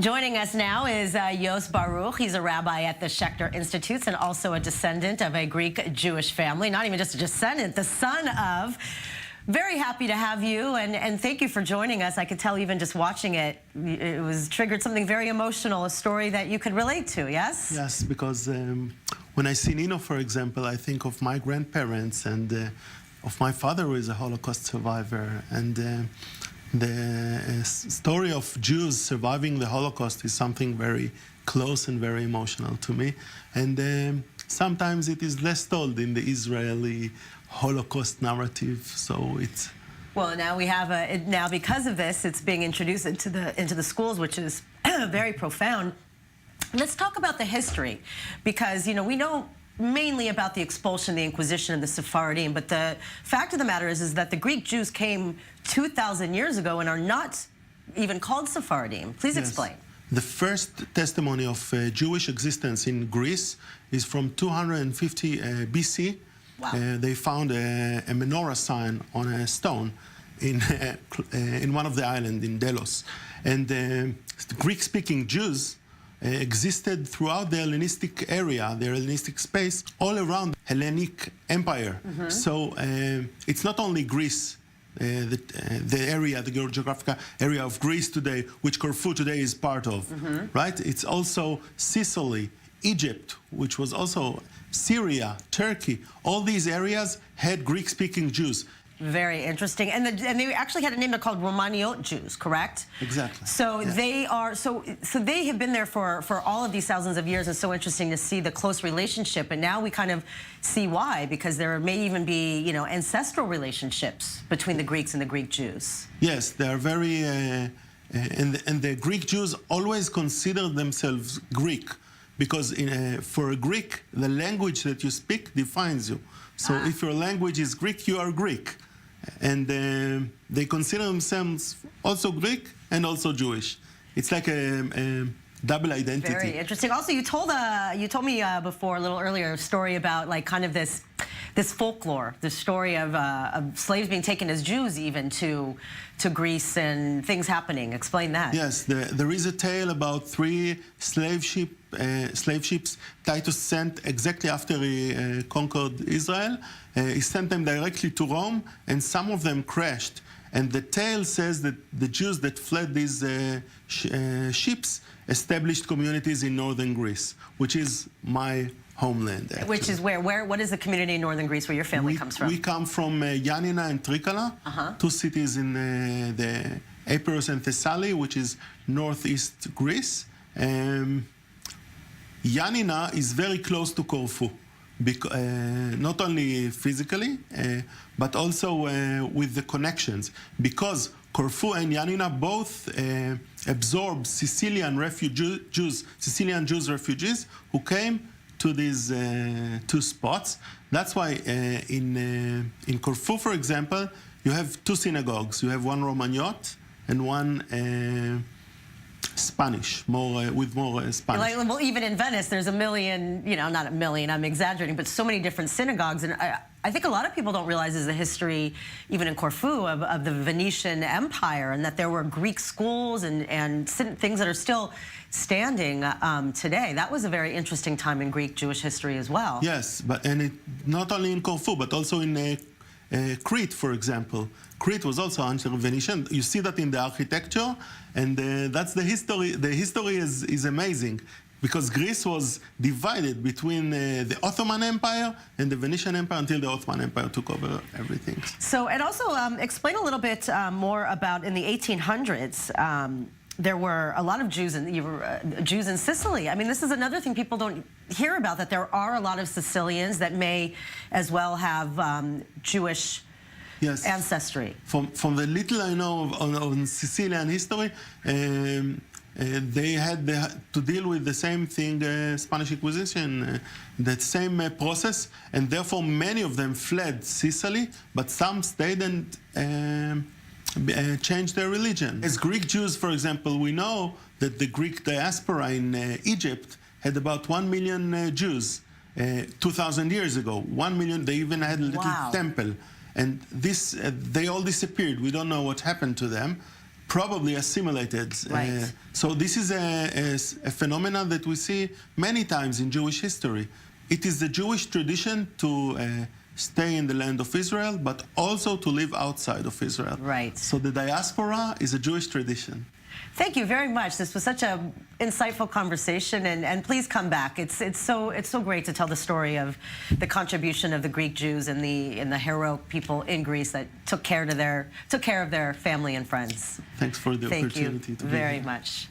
Joining us now is Yos Baruch. He's a rabbi at the Schechter Institutes and also a descendant of a Greek Jewish family. Not even just a descendant, the son of. Very happy to have you, and thank you for joining us. I could tell even just watching it, it was triggered something very emotional, a story that you could relate to, yes? Yes, because when I see Nino, for example, I think of my grandparents and of my father, who is a Holocaust survivor. And the story of Jews surviving the Holocaust is something very close and very emotional to me. And sometimes it is less told in the Israeli Holocaust narrative, so it's... Well, now we have now because of this, it's being introduced into the schools, which is very profound. Let's talk about the history, because, you know, we know mainly about the expulsion, the Inquisition, and the Sephardim, but the fact of the matter is that the Greek Jews came 2,000 years ago and are not even called Sephardim. Please explain. The first testimony of Jewish existence in Greece is from 250 BC. Wow. They found a menorah sign on a stone in one of the islands in Delos. And the Greek-speaking Jews existed throughout the Hellenistic area, the Hellenistic space, all around the Hellenic Empire. Mm-hmm. So it's not only Greece, the area, the geographical area of Greece today, which Corfu today is part of, mm-hmm. right? It's also Sicily, Egypt, which was also Syria, Turkey. All these areas had Greek-speaking Jews. Very interesting, and they actually had a name. They're called Romaniot Jews, correct? Exactly. So yes. They are so they have been there for all of these thousands of years. It's so interesting to see the close relationship, and now we kind of see why, because there may even be, you know, ancestral relationships between the Greeks and the Greek Jews. Yes, they are very, and the Greek Jews always consider themselves Greek, because for a Greek, the language that you speak defines you. So if your language is Greek, you are Greek. And they consider themselves also Greek and also Jewish. It's like a double identity. Very interesting. Also, you told me before, a little earlier, a story about like kind of this folklore, the story of slaves being taken as Jews even to Greece and things happening. Explain that. Yes, there is a tale about 3 slave ships Titus sent exactly after he conquered Israel. He sent them directly to Rome, and some of them crashed. And the tale says that the Jews that fled these ships established communities in northern Greece, which is my homeland, actually. Which is where? What is the community in northern Greece where your family comes from? We come from Yanina and Trikala, 2 cities in the Epirus and Thessaly, which is northeast Greece. Yanina is very close to Corfu, not only physically, but also with the connections, because Corfu and Yanina both absorbed Sicilian Jews refugees who came to these 2 spots. That's why in Corfu, for example, you have 2 synagogues. You have one Romaniot and one Spanish, with more Spanish. Like, well, even in Venice, there's a million, you know, not a million, I'm exaggerating, but so many different synagogues. And I think a lot of people don't realize is the history, even in Corfu, of the Venetian Empire, and that there were Greek schools and things that are still standing today. That was a very interesting time in Greek Jewish history as well. Yes, and not only in Corfu, but also in Crete, for example. Crete was also ancient Venetian. You see that in the architecture, and that's the history. The history is amazing, because Greece was divided between the Ottoman Empire and the Venetian Empire until the Ottoman Empire took over everything. So, and also explain a little bit more about in the 1800s. There were a lot of Jews in Sicily. I mean, this is another thing people don't hear about, that there are a lot of Sicilians that may as well have Jewish ancestry. From the little I know on Sicilian history, they had to deal with the same thing, Spanish Inquisition, that same process, and therefore many of them fled Sicily, but some stayed and changed their religion. As Greek Jews, for example, we know that the Greek diaspora in Egypt had about 1 million Jews 2,000 years ago. 1 million, they even had a little temple. And this, they all disappeared. We don't know what happened to them. probably assimilated. Right. So this is a phenomenon that we see many times in Jewish history. It is the Jewish tradition to stay in the land of Israel, but also to live outside of Israel. Right. So the diaspora is a Jewish tradition. Thank you very much. This was such an insightful conversation, and please come back. It's so great to tell the story of the contribution of the Greek Jews and the heroic people in Greece that took care of their family and friends. Thanks for the Thank opportunity you to be very here. much.